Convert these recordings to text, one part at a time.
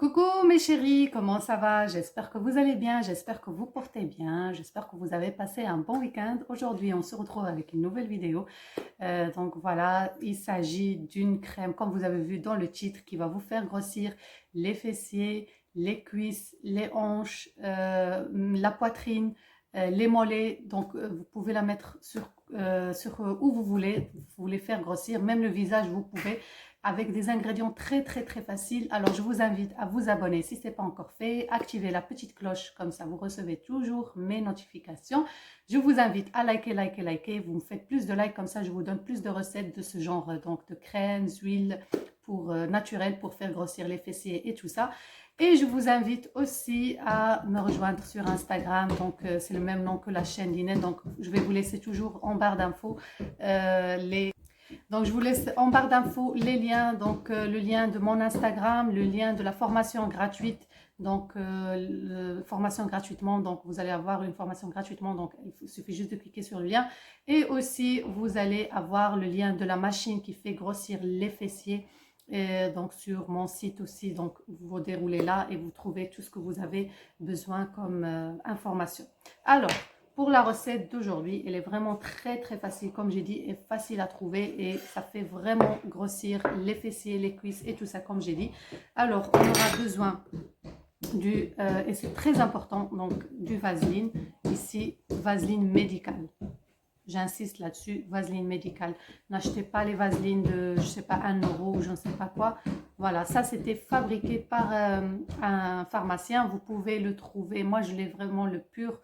Coucou mes chéris, comment ça va? J'espère que vous allez bien, j'espère que vous portez bien, j'espère que vous avez passé un bon week-end. Aujourd'hui, on se retrouve avec une nouvelle vidéo. Donc voilà, il s'agit d'une crème, comme vous avez vu dans le titre, qui va vous faire grossir les fessiers, les cuisses, les hanches, la poitrine, les mollets. Donc vous pouvez la mettre sur où vous voulez faire grossir, même le visage, vous pouvez avec des ingrédients très faciles. Alors je vous invite à vous abonner si ce n'est pas encore fait, activez la petite cloche, comme ça vous recevez toujours mes notifications. Je vous invite à liker, vous me faites plus de likes, comme ça je vous donne plus de recettes de ce genre, donc de crèmes, huiles pour naturelles pour faire grossir les fessiers et tout ça. Et je vous invite aussi à me rejoindre sur Instagram, donc c'est le même nom que la chaîne Linette, donc je vais vous laisser toujours en barre d'infos donc, je vous laisse en barre d'infos les liens, donc le lien de mon Instagram, le lien de la formation gratuite, donc formation gratuitement, donc vous allez avoir une formation gratuitement, donc il suffit juste de cliquer sur le lien. Et aussi, vous allez avoir le lien de la machine qui fait grossir les fessiers, donc sur mon site aussi, donc vous déroulez là et vous trouvez tout ce que vous avez besoin comme information. Alors, pour la recette d'aujourd'hui, elle est vraiment très facile, comme j'ai dit, et facile à trouver et ça fait vraiment grossir les fessiers, les cuisses et tout ça, comme j'ai dit. Alors, on aura besoin et c'est très important, donc du vaseline, ici, vaseline médicale. J'insiste là-dessus, vaseline médicale. N'achetez pas les vaselines de, je sais pas, 1 € ou je ne sais pas quoi. Voilà, ça c'était fabriqué par un pharmacien. Vous pouvez le trouver, moi je l'ai vraiment le pur.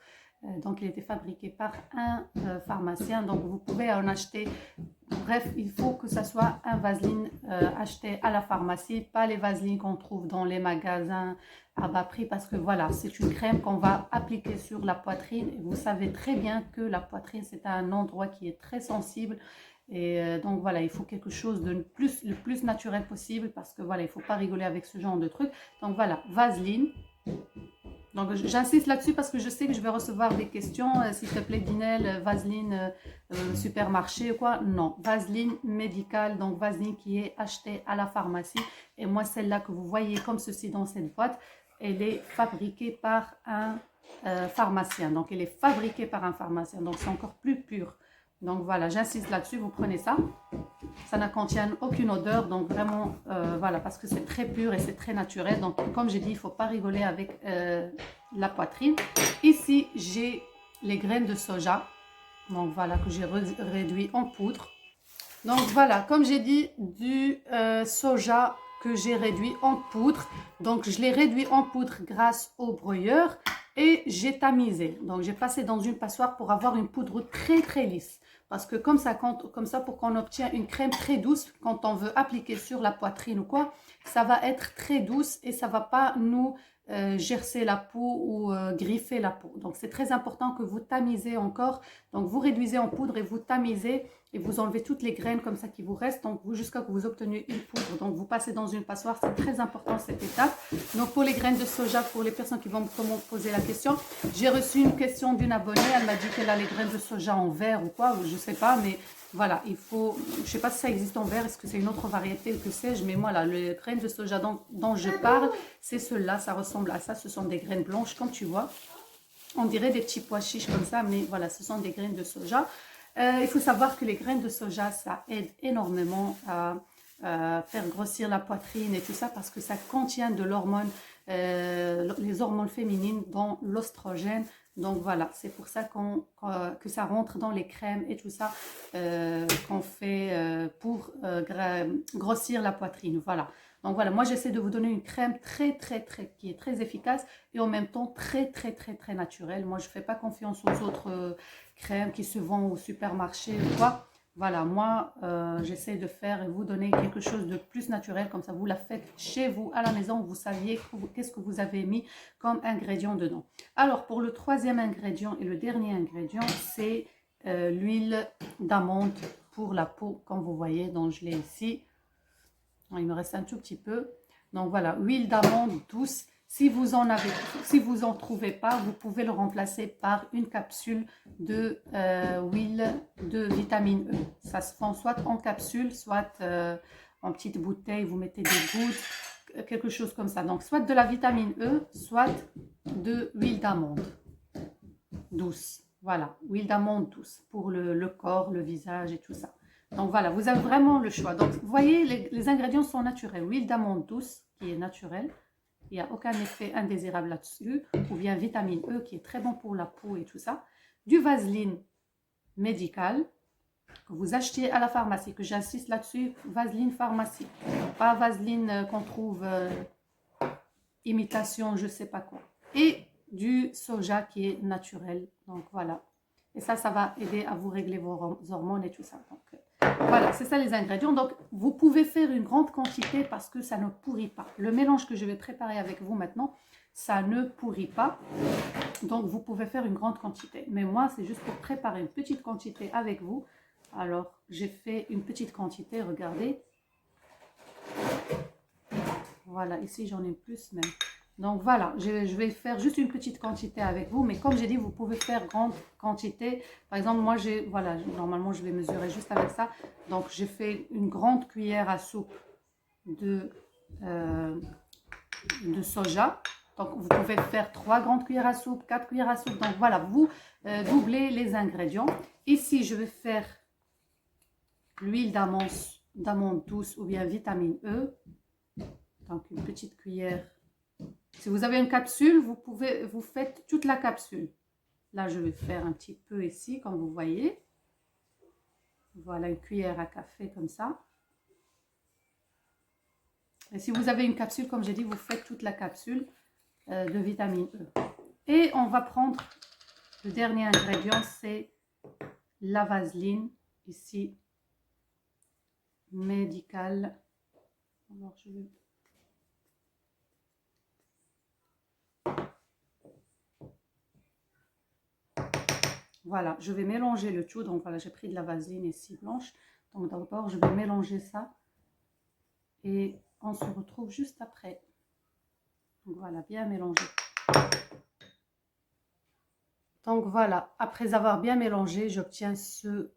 Donc il était fabriqué par un pharmacien. Donc vous pouvez en acheter. Bref, il faut que ça soit un vaseline acheté à la pharmacie, pas les vaselines qu'on trouve dans les magasins à bas prix, parce que voilà, c'est une crème qu'on va appliquer sur la poitrine et vous savez très bien que la poitrine c'est un endroit qui est très sensible et donc voilà, il faut quelque chose de le plus naturel possible, parce que voilà, il ne faut pas rigoler avec ce genre de truc. Donc voilà, vaseline. Donc j'insiste là-dessus parce que je sais que je vais recevoir des questions, s'il te plaît Dinel, vaseline supermarché ou quoi. Non, vaseline médicale, donc vaseline qui est achetée à la pharmacie. Et moi celle-là que vous voyez comme ceci dans cette boîte, elle est fabriquée par un pharmacien. Donc elle est fabriquée par un pharmacien, donc c'est encore plus pur. Donc voilà, j'insiste là-dessus, vous prenez ça. Ça ne contient aucune odeur, donc vraiment, voilà, parce que c'est très pur et c'est très naturel. Donc comme j'ai dit, il ne faut pas rigoler avec la poitrine. Ici, j'ai les graines de soja, donc voilà, que j'ai réduit en poudre. Donc voilà, comme j'ai dit, du soja que j'ai réduit en poudre. Donc je l'ai réduit en poudre grâce au broyeur et j'ai tamisé. Donc j'ai passé dans une passoire pour avoir une poudre très lisse. Parce que comme ça, pour qu'on obtienne une crème très douce, quand on veut appliquer sur la poitrine ou quoi, ça va être très douce et ça va pas nous gercer la peau ou griffer la peau. Donc c'est très important que vous tamisez encore. Donc vous réduisez en poudre et vous tamisez et vous enlevez toutes les graines comme ça qui vous restent, donc jusqu'à ce que vous obteniez une poudre. Donc vous passez dans une passoire, c'est très important cette étape. Donc pour les graines de soja, pour les personnes qui vont me poser la question, j'ai reçu une question d'une abonnée, elle m'a dit qu'elle a les graines de soja en verre ou quoi, je sais pas, mais voilà, il faut, je sais pas si ça existe en verre, est-ce que c'est une autre variété, que sais-je, mais voilà, les graines de soja dont je parle, c'est ceux-là, ça ressemble à ça, ce sont des graines blanches comme tu vois. On dirait des petits pois chiches comme ça, mais voilà, ce sont des graines de soja. Il faut savoir que les graines de soja, ça aide énormément à faire grossir la poitrine et tout ça, parce que ça contient de l'hormone, les hormones féminines, dont l'oestrogène. Donc voilà, c'est pour ça que ça rentre dans les crèmes et tout ça qu'on fait pour grossir la poitrine. Voilà. Donc voilà, moi j'essaie de vous donner une crème qui est très efficace et en même temps très naturelle. Moi je ne fais pas confiance aux autres crèmes qui se vendent au supermarché ou quoi. Voilà, moi j'essaie de faire et vous donner quelque chose de plus naturel, comme ça vous la faites chez vous à la maison, vous saviez qu'est-ce que vous avez mis comme ingrédient dedans. Alors pour le troisième ingrédient et le dernier ingrédient, c'est l'huile d'amande pour la peau, comme vous voyez, donc je l'ai ici. Il me reste un tout petit peu. Donc voilà, huile d'amande douce. Si vous en trouvez pas, vous pouvez le remplacer par une capsule de huile de vitamine E. Ça se vend soit en capsule, soit en petite bouteille. Vous mettez des gouttes. quelque chose comme ça. Donc, soit de la vitamine E, soit de l'huile d'amande douce. Voilà, huile d'amande douce pour le corps, le visage et tout ça. Donc voilà, vous avez vraiment le choix. Donc vous voyez, les ingrédients sont naturels. Huile d'amande douce qui est naturelle, il n'y a aucun effet indésirable là-dessus. Ou bien vitamine E qui est très bon pour la peau et tout ça. Du vaseline médical que vous achetez à la pharmacie, que j'insiste là-dessus, vaseline pharmacie. Pas vaseline qu'on trouve imitation, je sais pas quoi. Et du soja qui est naturel. Donc voilà. Et ça va aider à vous régler vos hormones et tout ça. Donc voilà, c'est ça les ingrédients. Donc vous pouvez faire une grande quantité parce que ça ne pourrit pas. Le mélange que je vais préparer avec vous maintenant, ça ne pourrit pas. Donc vous pouvez faire une grande quantité. Mais moi, c'est juste pour préparer une petite quantité avec vous. Alors, j'ai fait une petite quantité, regardez. Voilà, ici j'en ai plus même. Donc voilà, je vais faire juste une petite quantité avec vous. Mais comme j'ai dit, vous pouvez faire grande quantité. Par exemple, moi, voilà, normalement, je vais mesurer juste avec ça. Donc, j'ai fait une grande cuillère à soupe de soja. Donc, vous pouvez faire 3 grandes cuillères à soupe, 4 cuillères à soupe. Donc, voilà, vous doublez les ingrédients. Ici, je vais faire l'huile d'amande douce ou bien vitamine E. Donc, une petite cuillère. Si vous avez une capsule, vous faites toute la capsule. Là, je vais faire un petit peu ici, comme vous voyez. Voilà, une cuillère à café comme ça. Et si vous avez une capsule, comme j'ai dit, vous faites toute la capsule de vitamine E. Et on va prendre le dernier ingrédient, c'est la vaseline, ici, médicale. Alors, je vais... Voilà, je vais mélanger le tout. Donc voilà, j'ai pris de la vaseline ici blanche. Donc d'abord, je vais mélanger ça. Et on se retrouve juste après. Donc voilà, bien mélangé. Donc voilà, après avoir bien mélangé, j'obtiens ce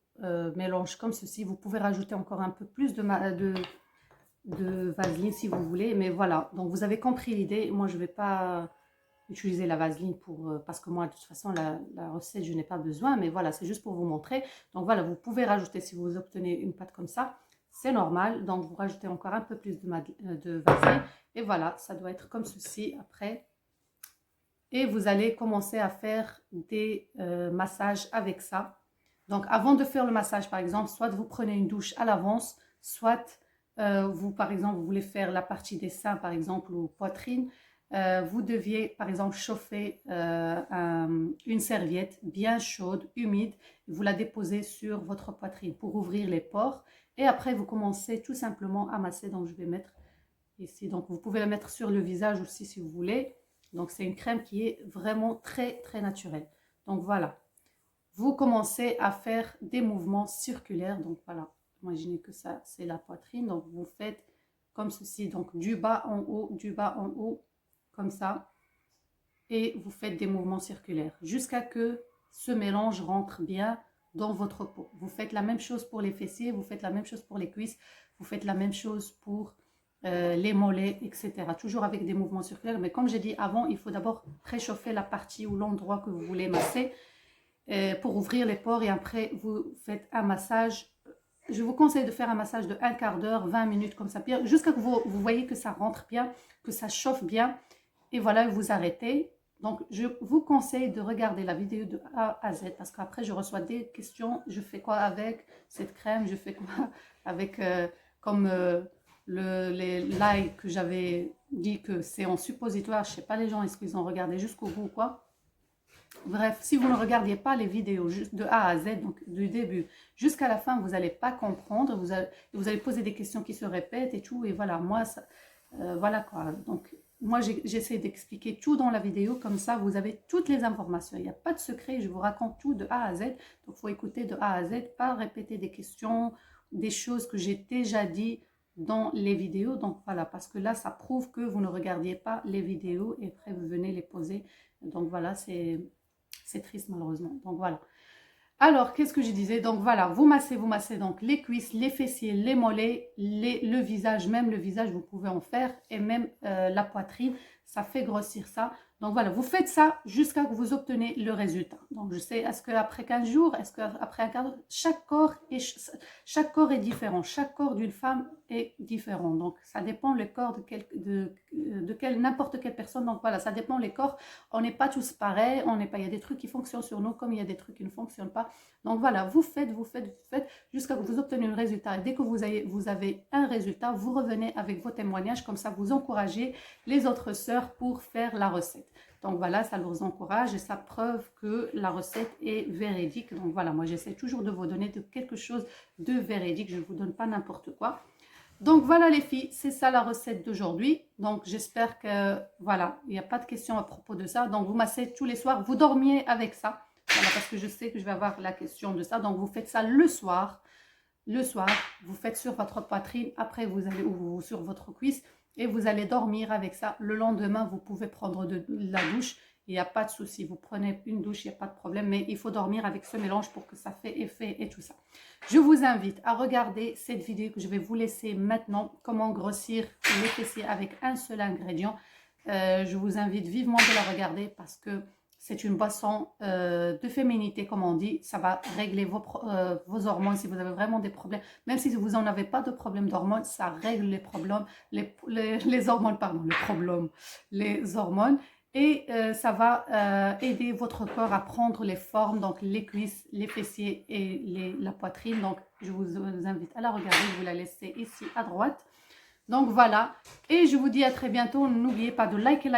mélange comme ceci. Vous pouvez rajouter encore un peu plus de vaseline si vous voulez. Mais voilà, donc vous avez compris l'idée. Moi, je ne vais pas utiliser la vaseline parce que moi, de toute façon, la recette, je n'ai pas besoin. Mais voilà, c'est juste pour vous montrer. Donc voilà, vous pouvez rajouter, si vous obtenez une pâte comme ça, c'est normal. Donc vous rajoutez encore un peu plus de vaseline. Et voilà, ça doit être comme ceci après. Et vous allez commencer à faire des massages avec ça. Donc avant de faire le massage, par exemple, soit vous prenez une douche à l'avance, soit vous, par exemple, vous voulez faire la partie des seins, par exemple, ou poitrine. Vous deviez, par exemple, chauffer une serviette bien chaude, humide. Vous la déposez sur votre poitrine pour ouvrir les pores. Et après, vous commencez tout simplement à masser. Donc, je vais mettre ici. Donc, vous pouvez la mettre sur le visage aussi si vous voulez. Donc, c'est une crème qui est vraiment très, très naturelle. Donc, voilà. Vous commencez à faire des mouvements circulaires. Donc, voilà. Imaginez que ça, c'est la poitrine. Donc, vous faites comme ceci. Donc, du bas en haut, comme ça. Et vous faites des mouvements circulaires jusqu'à que ce mélange rentre bien dans votre peau. Vous faites la même chose pour les fessiers, vous faites la même chose pour les cuisses, vous faites la même chose pour les mollets, etc. Toujours avec des mouvements circulaires. Mais comme j'ai dit avant, il faut d'abord préchauffer la partie ou l'endroit que vous voulez masser pour ouvrir les pores. Et après, vous faites un massage. Je vous conseille de faire un massage de un quart d'heure, 20 minutes comme ça, jusqu'à ce que vous voyez que ça rentre bien, que ça chauffe bien. Et voilà, vous arrêtez. Donc, je vous conseille de regarder la vidéo de A à Z parce qu'après, je reçois des questions. Je fais quoi avec cette crème? Je fais quoi avec, comme les lives que j'avais dit que c'est en suppositoire. Je ne sais pas les gens, est-ce qu'ils ont regardé jusqu'au bout ou quoi? Bref, si vous ne regardiez pas les vidéos de A à Z, donc du début jusqu'à la fin, vous n'allez pas comprendre. Vous allez poser des questions qui se répètent et tout. Et voilà, moi, ça, voilà quoi. Donc, moi, j'essaie d'expliquer tout dans la vidéo, comme ça, vous avez toutes les informations. Il n'y a pas de secret, je vous raconte tout de A à Z. Donc, il faut écouter de A à Z, pas répéter des questions, des choses que j'ai déjà dit dans les vidéos. Donc, voilà, parce que là, ça prouve que vous ne regardiez pas les vidéos et après, vous venez les poser. Donc, voilà, c'est triste malheureusement. Donc, voilà. Alors, qu'est-ce que je disais? Donc voilà, vous massez donc les cuisses, les fessiers, les mollets, le visage, même le visage, vous pouvez en faire, et même la poitrine, ça fait grossir ça. Donc voilà, vous faites ça jusqu'à ce que vous obtenez le résultat. Donc je sais, est-ce qu'après 15 jours, est-ce qu'après un quart d'heure, chaque corps est différent, chaque corps d'une femme est différent. Donc ça dépend le corps n'importe quelle personne. Donc voilà, ça dépend les corps. On n'est pas tous pareils, on n'est pas, il y a des trucs qui fonctionnent sur nous comme il y a des trucs qui ne fonctionnent pas. Donc voilà, vous faites jusqu'à ce que vous obtenez un résultat. Et dès que vous avez un résultat, vous revenez avec vos témoignages, comme ça vous encouragez les autres sœurs pour faire la recette. Donc voilà, ça leur encourage et ça preuve que la recette est véridique. Donc voilà, moi j'essaie toujours de vous donner quelque chose de véridique, je ne vous donne pas n'importe quoi. Donc voilà les filles, c'est ça la recette d'aujourd'hui. Donc j'espère que voilà, il n'y a pas de questions à propos de ça. Donc vous massez tous les soirs, vous dormiez avec ça. Voilà, parce que je sais que je vais avoir la question de ça. Donc vous faites ça le soir. Le soir, vous faites sur votre poitrine, après vous allez ou sur votre cuisse et vous allez dormir avec ça. Le lendemain, vous pouvez prendre de la douche. Il n'y a pas de souci. Vous prenez une douche, il n'y a pas de problème. Mais il faut dormir avec ce mélange pour que ça fait effet et tout ça. Je vous invite à regarder cette vidéo que je vais vous laisser maintenant. Comment grossir les fessiers avec un seul ingrédient. Je vous invite vivement de la regarder parce que c'est une boisson de féminité, comme on dit. Ça va régler vos hormones si vous avez vraiment des problèmes. Même si vous n'en avez pas de problème d'hormones, ça règle les problèmes, les hormones, pardon, les hormones. Et ça va aider votre corps à prendre les formes, donc les cuisses, les fessiers et la poitrine. Donc, je vous invite à la regarder. Je vous la laisser ici à droite. Donc, voilà. Et je vous dis à très bientôt. N'oubliez pas de liker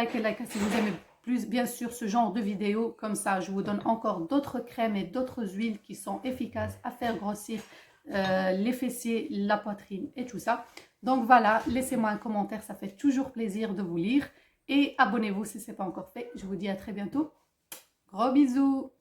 si vous aimez plus bien sûr ce genre de vidéos. Comme ça, je vous donne encore d'autres crèmes et d'autres huiles qui sont efficaces à faire grossir les fessiers, la poitrine et tout ça. Donc voilà, laissez-moi un commentaire, ça fait toujours plaisir de vous lire. Et abonnez-vous si ce n'est pas encore fait. Je vous dis à très bientôt. Gros bisous!